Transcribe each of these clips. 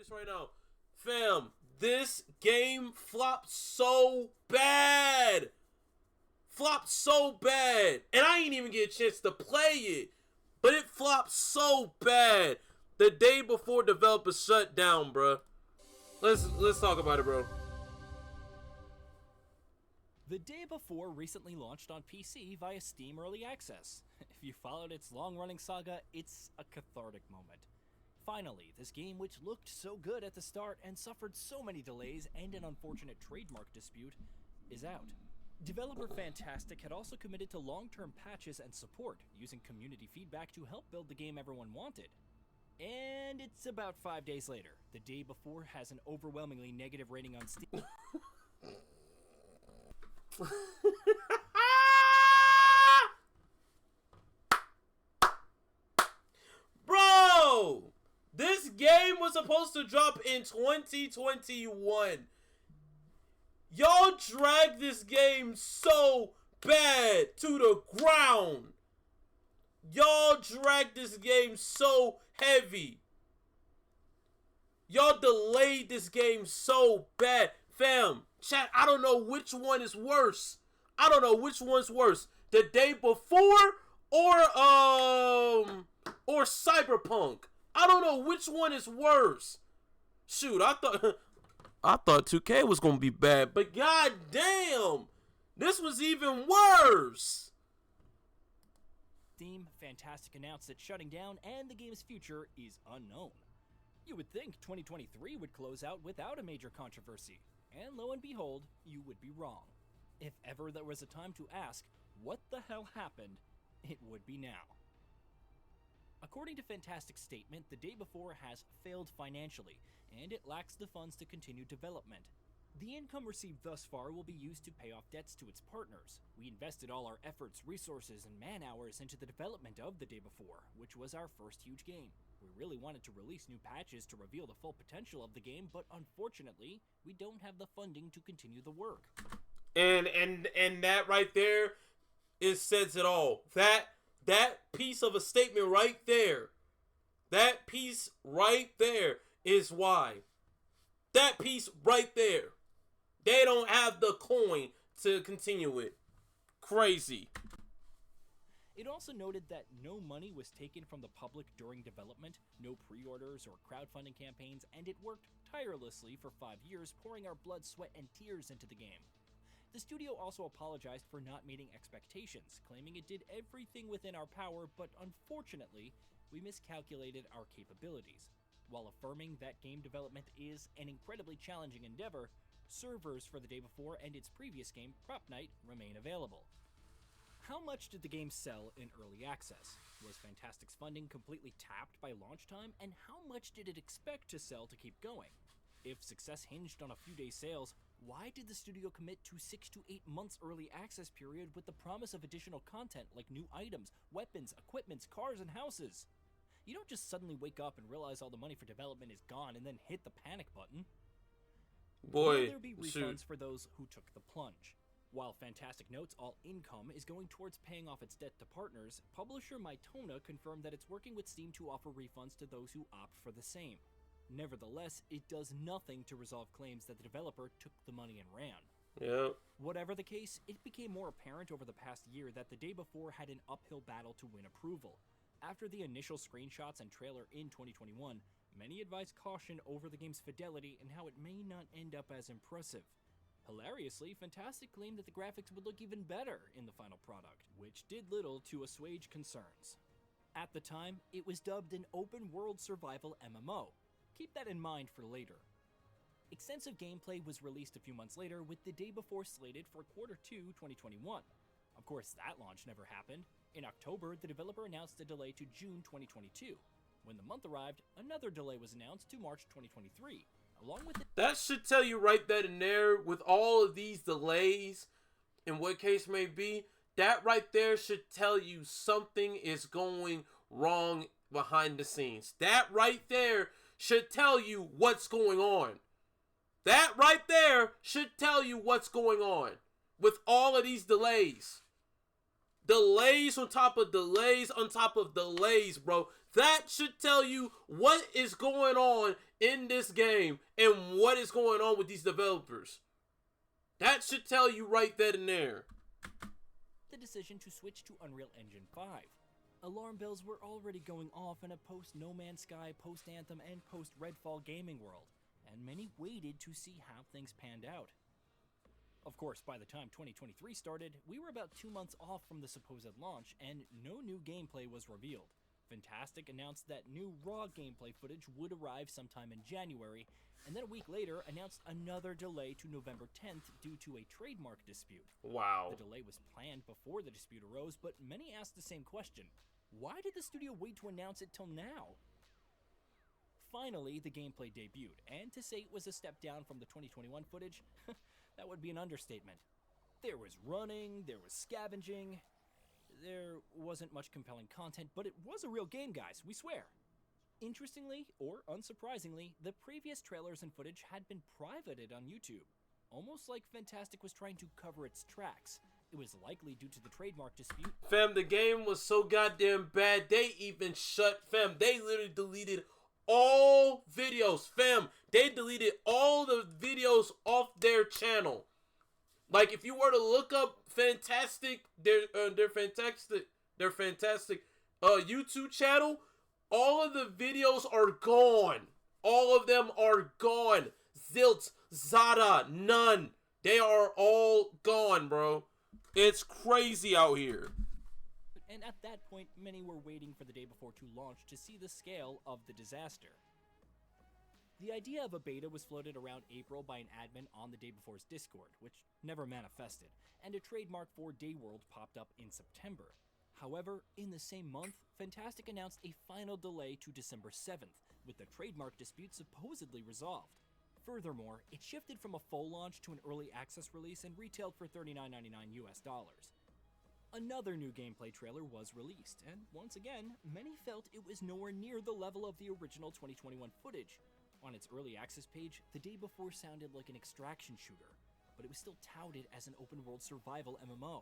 this right now. Fam, this game flopped so bad. Flopped so bad. And I ain't even get a chance to play it. But it flopped so bad. The day before developers shut down, bro. Let's talk about it, bro. The Day Before recently launched on PC via Steam Early Access. If you followed its long-running saga, it's a cathartic moment. Finally, this game, which looked so good at the start and suffered so many delays and an unfortunate trademark dispute, is out. Developer Fantastic had also committed to long-term patches and support, using community feedback to help build the game everyone wanted. And it's about 5 days later. The Day Before has an overwhelmingly negative rating on Steam. Bro, this game was supposed to drop in 2021. Y'all dragged this game so bad to the ground. Y'all dragged this game so heavy. Y'all delayed this game so bad. Fam, chat, I don't know which one is worse. I don't know which one's worse. The Day Before or Cyberpunk. I don't know which one is worse. Shoot, I thought 2K was gonna be bad, but god damn, this was even worse. Steam Fantastic announced it's shutting down and the game's future is unknown. You would think 2023 would close out without a major controversy, and lo and behold, you would be wrong. If ever there was a time to ask, what the hell happened, it would be now. According to Fantastic's statement, The Day Before has failed financially, and it lacks the funds to continue development. The income received thus far will be used to pay off debts to its partners. We invested all our efforts, resources, and man-hours into the development of The Day Before, which was our first huge game. We really wanted to release new patches to reveal the full potential of the game, but unfortunately, we don't have the funding to continue the work. And that right there, it says it all. That piece of a statement right there, that piece right there is why. That piece right there. They don't have the coin to continue it. Crazy. It also noted that no money was taken from the public during development, no pre-orders or crowdfunding campaigns, and it worked tirelessly for 5 years, pouring our blood, sweat, and tears into the game. The studio also apologized for not meeting expectations, claiming it did everything within our power, but unfortunately, we miscalculated our capabilities. While affirming that game development is an incredibly challenging endeavor, servers for The Day Before and its previous game, Prop Night, remain available. How much did the game sell in early access? Was Fantastic's funding completely tapped by launch time, and how much did it expect to sell to keep going? If success hinged on a few days' sales, why did the studio commit to 6 to 8 months early access period with the promise of additional content like new items, weapons, equipments, cars, and houses? You don't just suddenly wake up and realize all the money for development is gone and then hit the panic button. Will there be refunds for those who took the plunge? While Fantastic notes all income is going towards paying off its debt to partners, publisher Mytona confirmed that it's working with Steam to offer refunds to those who opt for the same. Nevertheless, it does nothing to resolve claims that the developer took the money and ran. Yep. Whatever the case, it became more apparent over the past year that The Day Before had an uphill battle to win approval. After the initial screenshots and trailer in 2021, many advised caution over the game's fidelity and how it may not end up as impressive. Hilariously, Fantastic claimed that the graphics would look even better in the final product, which did little to assuage concerns. At the time, it was dubbed an open-world survival MMO. Keep that in mind for later. Extensive gameplay was released a few months later, with The Day Before slated for Q2 2021. Of course, that launch never happened. In October, the developer announced a delay to June 2022. When the month arrived, another delay was announced to March 2023. Along with that should tell you right then and there, with all of these delays, in what case may be, that right there should tell you something is going wrong behind the scenes. That right there should tell you what's going on. That right there should tell you what's going on with all of these delays. Delays on top of delays on top of delays, bro. That should tell you what is going on in this game and what is going on with these developers. That should tell you right then and there. The decision to switch to Unreal Engine 5. Alarm bells were already going off in a post-No Man's Sky, post-Anthem, and post-Redfall gaming world, and many waited to see how things panned out. Of course, by the time 2023 started, we were about 2 months off from the supposed launch, and no new gameplay was revealed. Fantastic announced that new raw gameplay footage would arrive sometime in January, and then a week later announced another delay to November 10th due to a trademark dispute. Wow. The delay was planned before the dispute arose, but many asked the same question. Why did the studio wait to announce it till now? Finally, the gameplay debuted, and to say it was a step down from the 2021 footage, that would be an understatement. There was running, there was scavenging, there wasn't much compelling content, but it was a real game, guys, we swear. Interestingly, or unsurprisingly, the previous trailers and footage had been privated on YouTube, almost like Fantastic was trying to cover its tracks. It was likely due to the trademark dispute. Fam, the game was so goddamn bad, they even they literally deleted all videos. Fam, they deleted all the videos off their channel. Like, if you were to look up Fantastic, their fantastic YouTube channel, all of the videos are gone. All of them are gone. Zilts, Zada, none. They are all gone, bro. It's crazy out here. And at that point, many were waiting for the day before to launch to see the scale of the disaster. The idea of a beta was floated around April by an admin on the day before's Discord, which never manifested, and a trademark for Dayworld popped up in September. However, in the same month, Fantastic announced a final delay to December 7th, with the trademark dispute supposedly resolved. Furthermore, it shifted from a full launch to an early access release and retailed for $39.99 US. Another new gameplay trailer was released, and once again, many felt it was nowhere near the level of the original 2021 footage. On its early access page, the day before sounded like an extraction shooter, but it was still touted as an open-world survival MMO.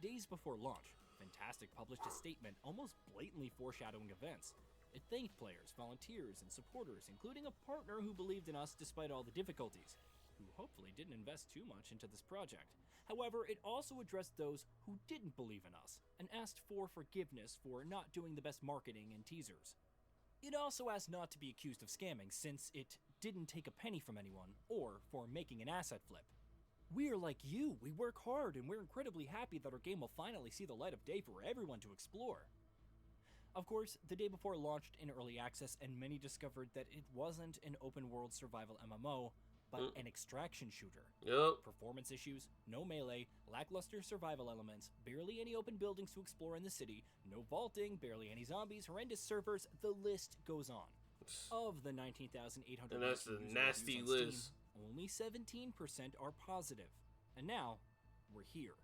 Days before launch, Fantastic published a statement almost blatantly foreshadowing events. It thanked players, volunteers, and supporters, including a partner who believed in us despite all the difficulties, who hopefully didn't invest too much into this project. However, it also addressed those who didn't believe in us, and asked for forgiveness for not doing the best marketing and teasers. It also asked not to be accused of scamming, since it didn't take a penny from anyone, or for making an asset flip. We're like you, we work hard, and we're incredibly happy that our game will finally see the light of day for everyone to explore. Of course, the day before launched in early access, and many discovered that it wasn't an open-world survival MMO, but an extraction shooter. Yep. Performance issues, no melee, lackluster survival elements, barely any open buildings to explore in the city, no vaulting, barely any zombies, horrendous servers, the list goes on. Of the 19,800 And that's a nasty list. Only 17% are positive. And now, we're here.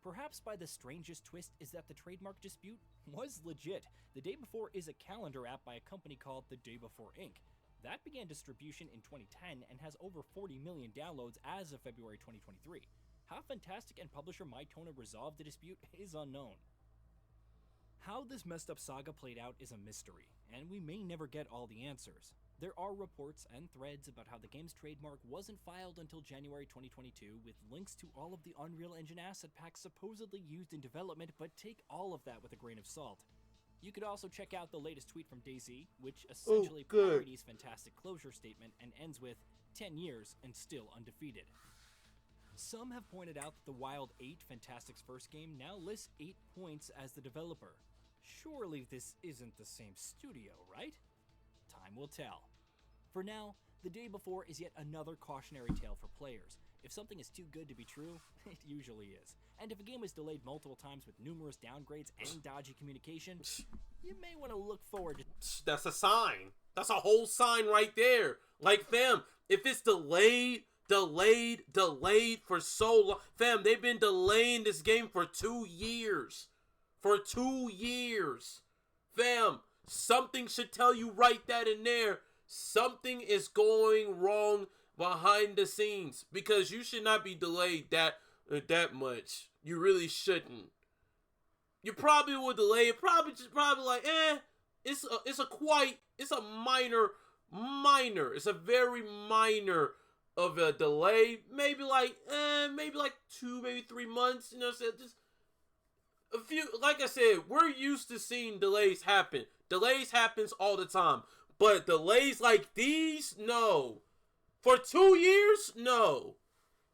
Perhaps by the strangest twist is that the trademark dispute was legit. The Day Before is a calendar app by a company called The Day Before Inc. That began distribution in 2010 and has over 40 million downloads as of February 2023. How Fantastic and publisher Mytona resolved the dispute is unknown. How this messed up saga played out is a mystery, and we may never get all the answers. There are reports and threads about how the game's trademark wasn't filed until January 2022, with links to all of the Unreal Engine asset packs supposedly used in development, but take all of that with a grain of salt. You could also check out the latest tweet from DayZ, which essentially parodies Fantastic closure statement and ends with 10 years and still undefeated. Some have pointed out that the Wild 8, Fantastic's first game, now lists 8 points as the developer. Surely this isn't the same studio, right? Time will tell. For now, The Day Before is yet another cautionary tale for players. If something is too good to be true, it usually is. And if a game is delayed multiple times with numerous downgrades and dodgy communication, you may want to look forward to... That's a sign. That's a whole sign right there. Like, fam, if it's delayed for so long. Fam, they've been delaying this game for 2 years. For 2 years. Fam, something should tell you right that in there. Something is going wrong behind the scenes, because you should not be delayed that much. You really shouldn't. you probably will delay it. Probably like, it's a minor. It's a very minor of a delay. Maybe like 2, maybe 3 months. You know what I'm saying? Just a few. Like I said, we're used to seeing delays happen. Delays happens all the time. But delays like these, no. For 2 years, no.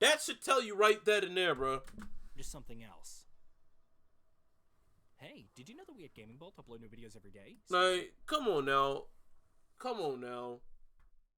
That should tell you right then and there, bro. Just something else. Hey, did you know that we at Gaming Bolt upload new videos every day? Like, come on now.